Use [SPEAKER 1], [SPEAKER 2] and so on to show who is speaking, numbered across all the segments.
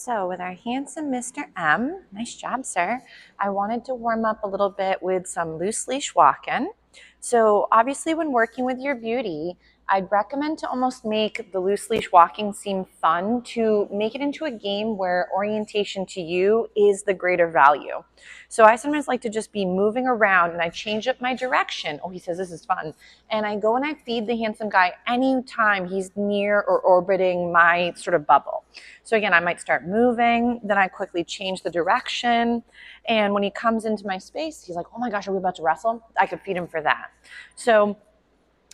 [SPEAKER 1] So with our handsome Mr. M, nice job, sir. I wanted to warm up a little bit with some loose leash walking. So obviously when working with your beauty, I'd recommend to almost make the loose leash walking seem fun, to make it into a game where orientation to you is the greater value. So I sometimes like to just be moving around and I change up my direction. Oh, he says this is fun. And I go and I feed the handsome guy anytime he's near or orbiting my sort of bubble. So again, I might start moving, then I quickly change the direction. And when he comes into my space, he's like, oh my gosh, are we about to wrestle? I could feed him for that. So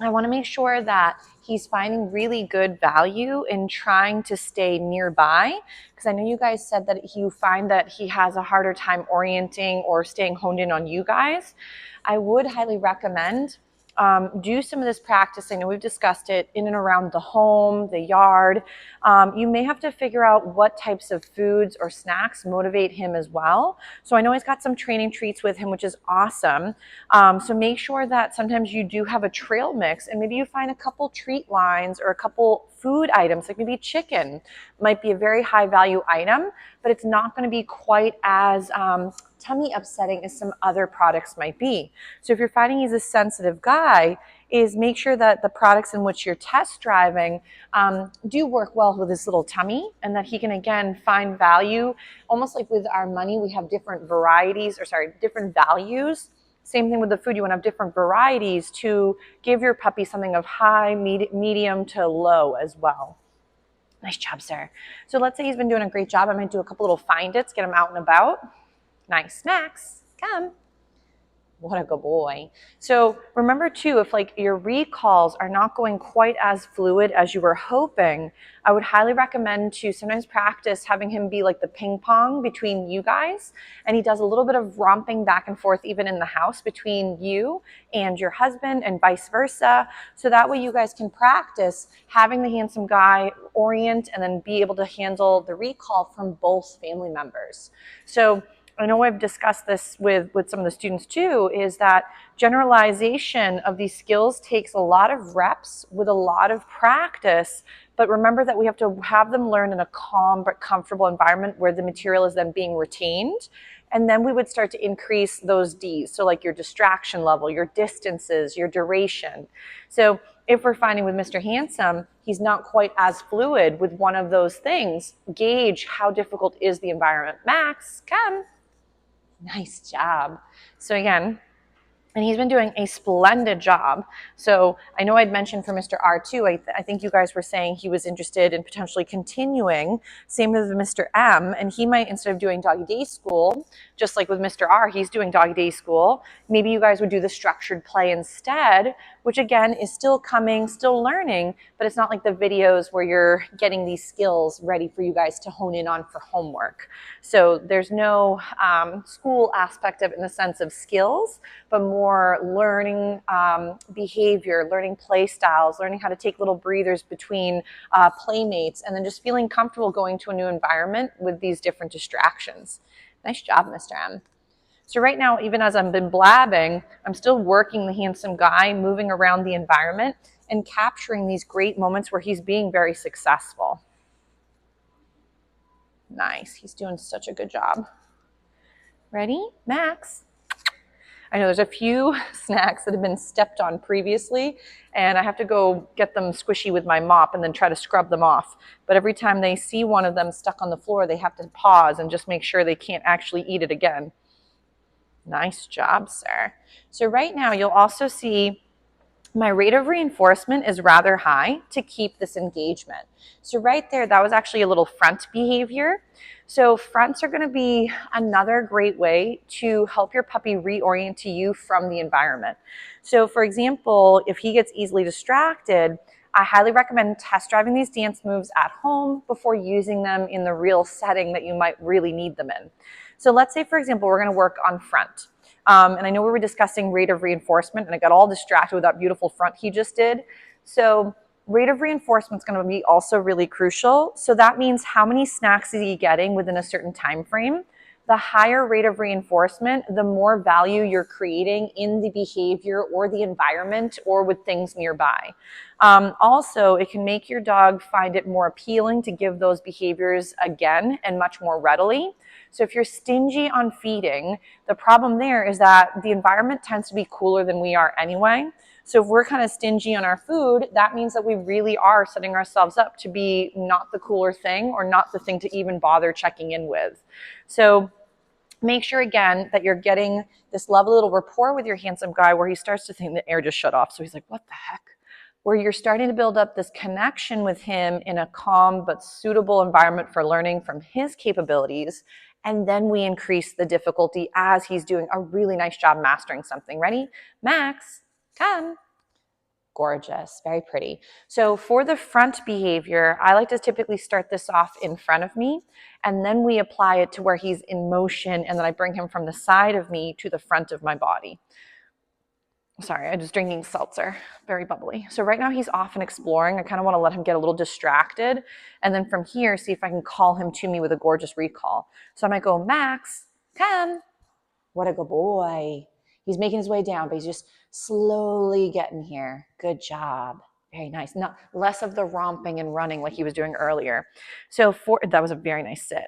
[SPEAKER 1] I want to make sure that he's finding really good value in trying to stay nearby, because I know you guys said that you find that he has a harder time orienting or staying honed in on you guys. I would highly recommend do some of this practice. I know we've discussed it in and around the home, the yard. You may have to figure out what types of foods or snacks motivate him as well. So I know he's got some training treats with him, which is awesome. So make sure that sometimes you do have a trail mix, and maybe you find a couple treat lines or a couple food items, like maybe chicken might be a very high value item, but it's not going to be quite as tummy upsetting as some other products might be. So if you're finding he's a sensitive guy, is make sure that the products in which you're test driving do work well with his little tummy, and that he can again find value. Almost like with our money, we have different varieties, or sorry, different values. Same thing with the food. You want to have different varieties to give your puppy something of high, medium to low as well. Nice job, sir. So let's say he's been doing a great job. I might do a couple little find its, get him out and about. Nice snacks. Come. What a good boy. So remember too, if like your recalls are not going quite as fluid as you were hoping, I would highly recommend to sometimes practice having him be like the ping pong between you guys. And he does a little bit of romping back and forth even in the house between you and your husband and vice versa. So that way you guys can practice having the handsome guy orient and then be able to handle the recall from both family members. So I know I've discussed this with some of the students too, is that generalization of these skills takes a lot of reps with a lot of practice. But remember that we have to have them learn in a calm but comfortable environment where the material is then being retained. And then we would start to increase those Ds. So like your distraction level, your distances, your duration. So if we're finding with Mr. Handsome, he's not quite as fluid with one of those things, gauge how difficult is the environment. Max, come. Nice job. So again, and he's been doing a splendid job. So I know I'd mentioned for Mr. R2, I think you guys were saying he was interested in potentially continuing. Same with Mr. M, and he might, instead of doing doggy day school, just like with Mr. R, he's doing doggy day school. Maybe you guys would do the structured play instead, which again is still coming, still learning, but it's not like the videos where you're getting these skills ready for you guys to hone in on for homework. So there's no school aspect of it in the sense of skills, but more learning behavior, learning play styles, learning how to take little breathers between playmates, and then just feeling comfortable going to a new environment with these different distractions. Nice job, Mr. M. So right now, even as I've been blabbing, I'm still working the handsome guy, moving around the environment and capturing these great moments where he's being very successful. Nice. He's doing such a good job. Ready? Max. I know there's a few snacks that have been stepped on previously, and I have to go get them squishy with my mop and then try to scrub them off. But every time they see one of them stuck on the floor, they have to pause and just make sure they can't actually eat it again. Nice job, sir. So right now you'll also see my rate of reinforcement is rather high to keep this engagement. So right there, that was actually a little front behavior. So fronts are going to be another great way to help your puppy reorient to you from the environment. So for example, if he gets easily distracted, I highly recommend test driving these dance moves at home before using them in the real setting that you might really need them in. So let's say, for example, we're going to work on front. And I know we were discussing rate of reinforcement, and I got all distracted with that beautiful front he just did. So rate of reinforcement is going to be also really crucial. So that means how many snacks is he getting within a certain time frame. the higher rate of reinforcement, the more value you're creating in the behavior or the environment or with things nearby. Also, it can make your dog find it more appealing to give those behaviors again and much more readily. So if you're stingy on feeding, the problem there is that the environment tends to be cooler than we are anyway. So if we're kind of stingy on our food, that means that we really are setting ourselves up to be not the cooler thing or not the thing to even bother checking in with. So make sure again that you're getting this lovely little rapport with your handsome guy where he starts to think the air just shut off. So he's like, what the heck? Where you're starting to build up this connection with him in a calm but suitable environment for learning from his capabilities. And then we increase the difficulty as he's doing a really nice job mastering something. Ready? Max, come. Gorgeous, very pretty. So for the front behavior, I like to typically start this off in front of me, and then we apply it to where he's in motion, and then I bring him from the side of me to the front of my body. Sorry, I'm just drinking seltzer, very bubbly. So right now he's off and exploring. I kind of want to let him get a little distracted. And then from here, see if I can call him to me with a gorgeous recall. So I might go, Max, come. What a good boy. He's making his way down, but he's just slowly getting here. Good job. Very nice. Not less of the romping and running like he was doing earlier. So that was a very nice sit.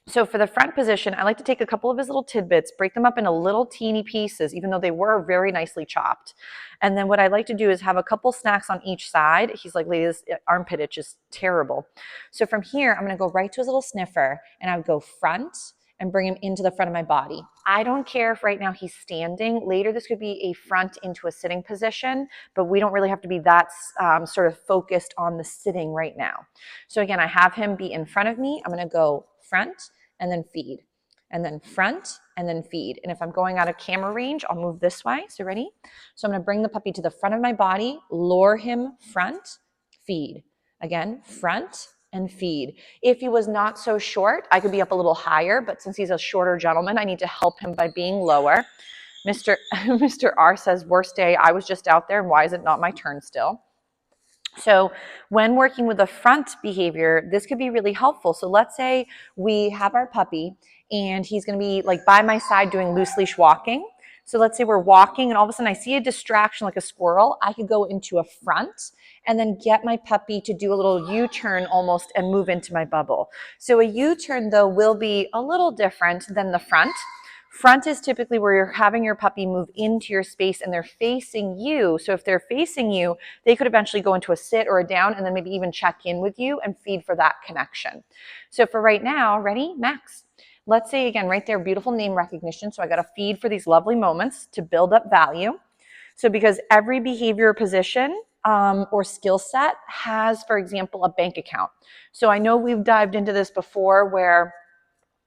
[SPEAKER 1] So for the front position, I like to take a couple of his little tidbits, break them up into little teeny pieces, even though they were very nicely chopped. And then what I like to do is have a couple snacks on each side. He's like, lady, this armpit itch is terrible. So from here, I'm going to go right to his little sniffer, and I would go front and bring him into the front of my body. I don't care if right now he's standing. Later, this could be a front into a sitting position, but we don't really have to be that sort of focused on the sitting right now. So again, I have him be in front of me. I'm going to go front and then feed, and then front and then feed. And if I'm going out of camera range, I'll move this way. So ready? So I'm going to bring the puppy to the front of my body, lure him front, feed. Again, front and feed. If he was not so short, I could be up a little higher, but since he's a shorter gentleman, I need to help him by being lower. Mr. R says, worst day, I was just out there, and why is it not my turn still? So when working with the front behavior, this could be really helpful. So let's say we have our puppy and he's going to be like by my side doing loose leash walking. So let's say we're walking and all of a sudden I see a distraction like a squirrel. I could go into a front and then get my puppy to do a little U-turn almost and move into my bubble. So a U-turn though will be a little different than the front. Front is typically where you're having your puppy move into your space and they're facing you. So if they're facing you, they could eventually go into a sit or a down and then maybe even check in with you and feed for that connection. So for right now, ready, Max? Let's say again, right there, beautiful name recognition. So I got to feed for these lovely moments to build up value. So because every behavior position or skill set has, for example, a bank account. So I know we've dived into this before where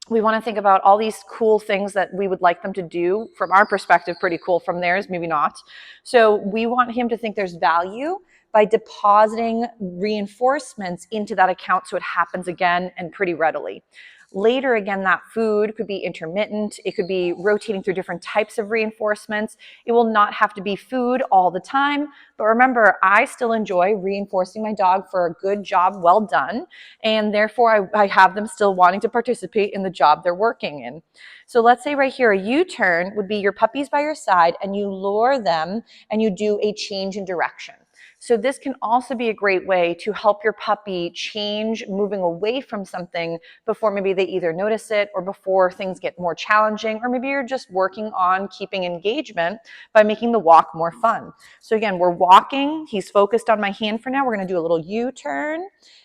[SPEAKER 1] we want to think about all these cool things that we would like them to do from our perspective, pretty cool, from theirs, maybe not. So we want him to think there's value by depositing reinforcements into that account so it happens again and pretty readily. Later, again, that food could be intermittent. It could be rotating through different types of reinforcements. It will not have to be food all the time. But remember, I still enjoy reinforcing my dog for a good job well done. And therefore, I have them still wanting to participate in the job they're working in. So let's say right here, a U-turn would be your puppies by your side and you lure them and you do a change in direction. So this can also be a great way to help your puppy change, moving away from something before maybe they either notice it or before things get more challenging, or maybe you're just working on keeping engagement by making the walk more fun. So again, we're walking. He's focused on my hand for now. We're going to do a little U-turn.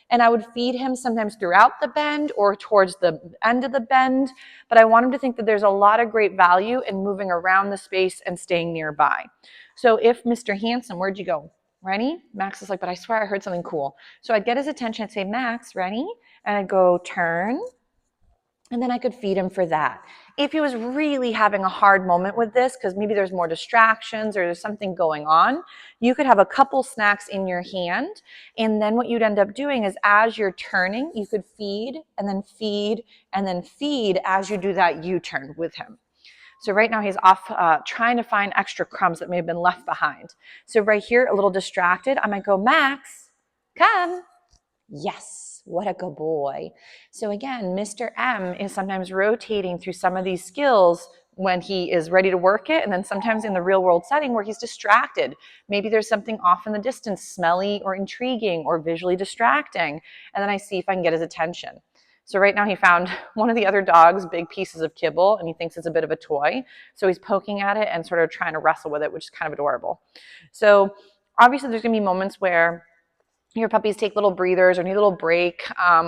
[SPEAKER 1] And I would feed him sometimes throughout the bend or towards the end of the bend. But I want him to think that there's a lot of great value in moving around the space and staying nearby. So if Mr. Handsome, where'd you go? Ready? Max is like, but I swear I heard something cool. So I'd get his attention and say, Max, ready? And I'd go turn. And then I could feed him for that. If he was really having a hard moment with this, because maybe there's more distractions or there's something going on, you could have a couple snacks in your hand. And then what you'd end up doing is as you're turning, you could feed and then feed and then feed as you do that U-turn with him. So right now he's off trying to find extra crumbs that may have been left behind. So right here, a little distracted, I might go, Max, come. Yes. what a good boy. So again, Mr. M is sometimes rotating through some of these skills when he is ready to work it, and then sometimes in the real world setting where he's distracted. Maybe there's something off in the distance, smelly or intriguing or visually distracting, and then I see if I can get his attention. So right now he found one of the other dog's big pieces of kibble, and he thinks it's a bit of a toy. So he's poking at it and sort of trying to wrestle with it, which is kind of adorable. So obviously there's going to be moments where your puppies take little breathers or need a little break,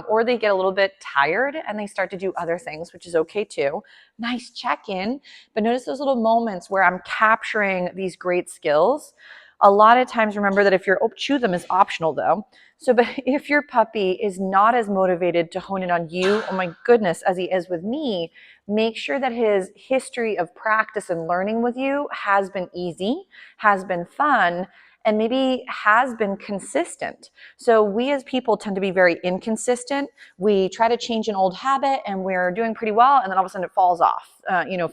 [SPEAKER 1] or they get a little bit tired and they start to do other things, which is okay too. Nice check-in, but notice those little moments where I'm capturing these great skills. A lot of times, remember that if you're, chew them is optional though. So, but if your puppy is not as motivated to hone in on you, oh my goodness, as he is with me, make sure that his history of practice and learning with you has been easy, has been fun, and maybe has been consistent. So we as people tend to be very inconsistent. We try to change an old habit and we're doing pretty well, and then all of a sudden it falls off,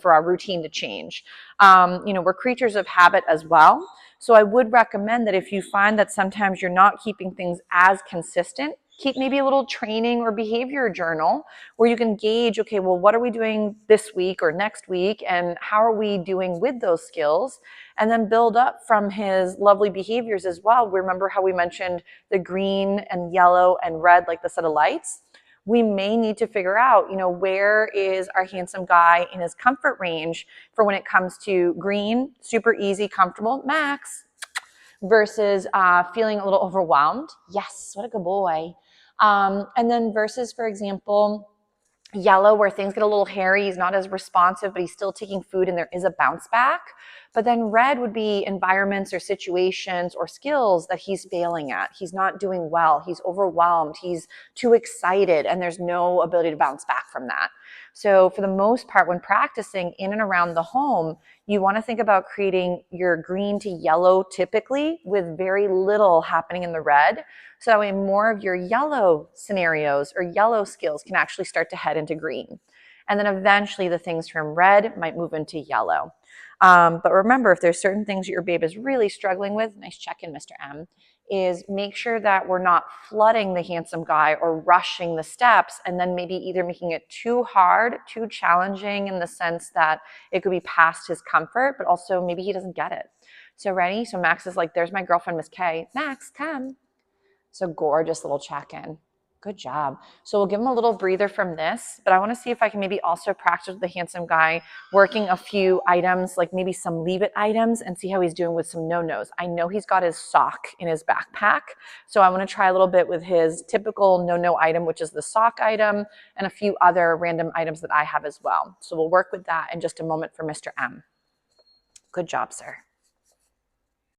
[SPEAKER 1] for our routine to change. We're creatures of habit as well. So I would recommend that if you find that sometimes you're not keeping things as consistent, keep maybe a little training or behavior journal where you can gauge, okay, well, what are we doing this week or next week, and how are we doing with those skills? And then build up from his lovely behaviors as well. Remember how we mentioned the green and yellow and red, like the set of lights? We may need to figure out, where is our handsome guy in his comfort range for when it comes to green, super easy, comfortable, Max, versus feeling a little overwhelmed. Yes, what a good boy. And then versus, for example, yellow, where things get a little hairy, he's not as responsive, but he's still taking food and there is a bounce back. But then red would be environments or situations or skills that he's failing at. He's not doing well. He's overwhelmed. He's too excited, and there's no ability to bounce back from that. So for the most part, when practicing in and around the home, you want to think about creating your green to yellow typically with very little happening in the red. So that way more of your yellow scenarios or yellow skills can actually start to head into green. And then eventually the things from red might move into yellow. But remember, if there's certain things that your babe is really struggling with, nice check-in, Mr. M, is make sure that we're not flooding the handsome guy or rushing the steps and then maybe either making it too hard, too challenging in the sense that it could be past his comfort, but also maybe he doesn't get it. So ready? So Max is like, there's my girlfriend, Miss K. Max, come. So gorgeous little check-in. Good job. So we'll give him a little breather from this, but I want to see if I can maybe also practice with the handsome guy, working a few items, like maybe some leave it items, and see how he's doing with some no-nos. I know he's got his sock in his backpack, so I want to try a little bit with his typical no-no item, which is the sock item, and a few other random items that I have as well. So we'll work with that in just a moment for Mr. M. Good job, sir.